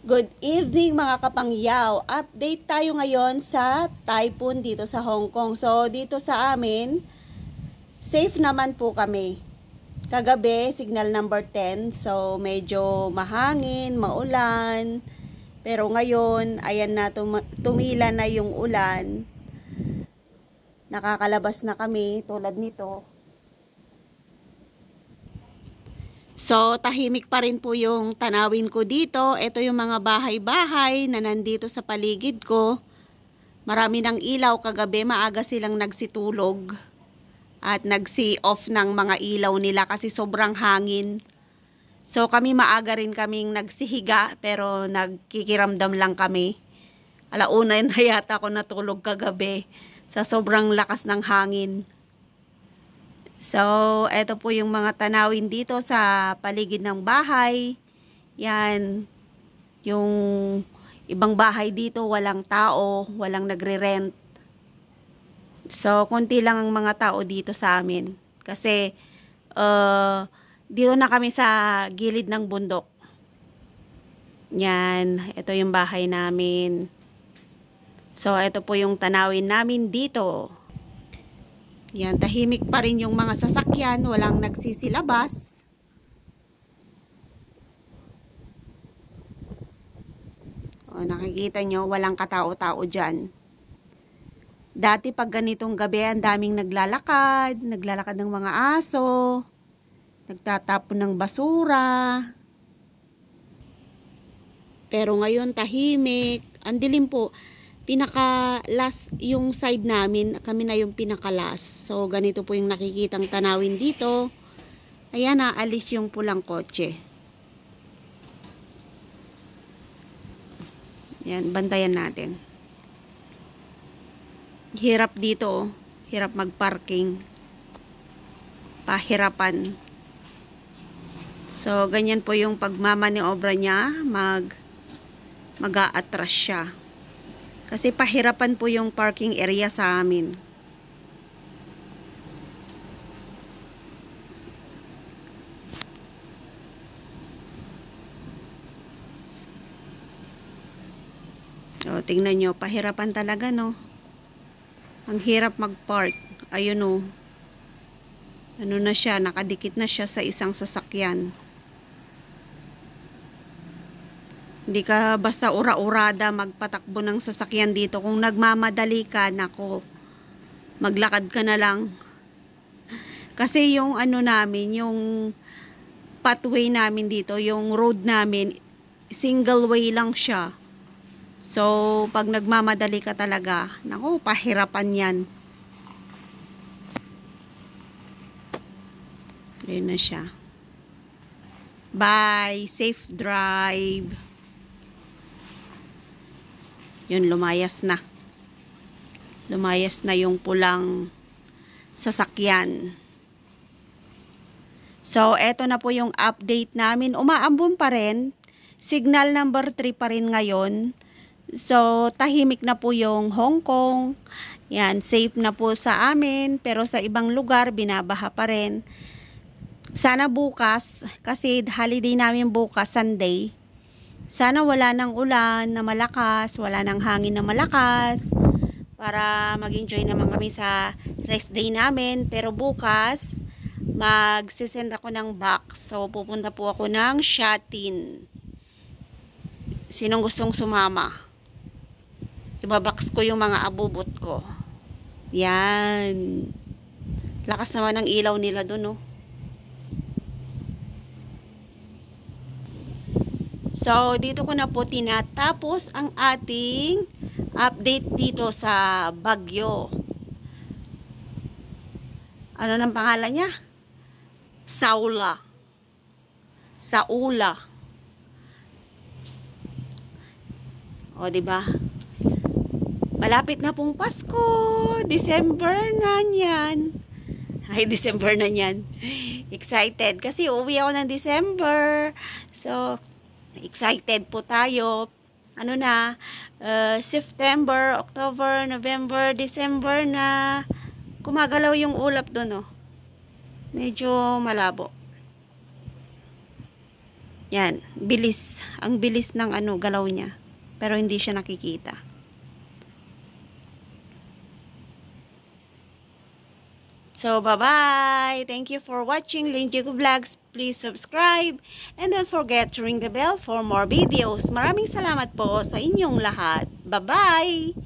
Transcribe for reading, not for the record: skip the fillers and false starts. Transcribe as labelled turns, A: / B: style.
A: Good evening mga kapangyaw. Update tayo ngayon sa typhoon dito sa Hong Kong. So dito sa amin, safe naman po kami. Kagabi, signal number 10. So medyo mahangin, maulan. Pero ngayon, ayan na, tumila na yung ulan. Nakakalabas na kami tulad nito. So, tahimik pa rin po yung tanawin ko dito. Ito yung mga bahay-bahay na nandito sa paligid ko. Marami ng ilaw. Kagabi, maaga silang nagsitulog. At nagsi-off ng mga ilaw nila kasi sobrang hangin. So, kami maaga rin kaming nagsihiga pero nagkikiramdam lang kami. Alauna na yata ako natulog kagabi sa sobrang lakas ng hangin. So, eto po yung mga tanawin dito sa paligid ng bahay. Yan. Yung ibang bahay dito, walang tao, walang nagre-rent. So, konti lang ang mga tao dito sa amin. Kasi, dito na kami sa gilid ng bundok. Yan. Ito yung bahay namin. So, eto po yung tanawin namin dito. Yan, tahimik pa rin yung mga sasakyan, walang nagsisilabas. O, nakikita nyo, walang katao-tao dyan. Dati pag ganitong gabi, ang daming naglalakad ng mga aso, nagtatapon ng basura. Pero ngayon, tahimik. Ang dilim po. Pinaka-last yung side namin, kami na yung pinaka-last. So, ganito po yung nakikitang tanawin dito. Ayan, naalis yung pulang kotse. Yan, bantayan natin. Hirap dito, hirap mag-parking. Pahirapan. So, ganyan po yung pagmamaniobra niya, mag-a-atras siya. Kasi pahirapan po yung parking area sa amin. O, tingnan nyo, pahirapan talaga, no? Ang hirap mag-park. Ayun, no? Ano na siya, nakadikit na siya sa isang sasakyan. Hindi ka basta ura-urada magpatakbo ng sasakyan dito. Kung nagmamadali ka, nako, maglakad ka na lang. Kasi yung ano namin, yung pathway namin dito, yung road namin, single way lang siya. So, pag nagmamadali ka talaga, nako, pahirapan yan. Ayun na siya. Bye! Safe drive! Yun, lumayas na. Lumayas na yung pulang sasakyan. So, eto na po yung update namin. Umaambon pa rin. Signal number 3 pa rin ngayon. So, tahimik na po yung Hong Kong. Yan, safe na po sa amin. Pero sa ibang lugar, binabaha pa rin. Sana bukas, kasi holiday namin bukas, Sunday. Sana wala ng ulan na malakas, wala ng hangin na malakas, para mag-enjoy naman kami sa rest day namin. Pero bukas, mag-send ako ng box. So, pupunta po ako ng Shatin. Sinong gustong sumama? Ibabox ko yung mga abubot ko. Yan. Lakas naman ng ilaw nila dun, no? So, dito ko na po tinatapos ang ating update dito sa Bagyo. Ano nang pangalan niya? Saula. Saula. O, diba? Malapit na pong Pasko. December na yan. Ay, December na yan. Excited. Kasi uwi ako ng December. So, excited po tayo. Ano na, September, October, November, December na. Kumagalaw yung ulap doon, oh. Medyo malabo. Yan, bilis. Ang bilis ng galaw niya. Pero hindi siya nakikita. So, bye-bye! Thank you for watching Linjigo Vlogs. Please subscribe and don't forget to ring the bell for more videos. Maraming salamat po sa inyong lahat. Bye-bye!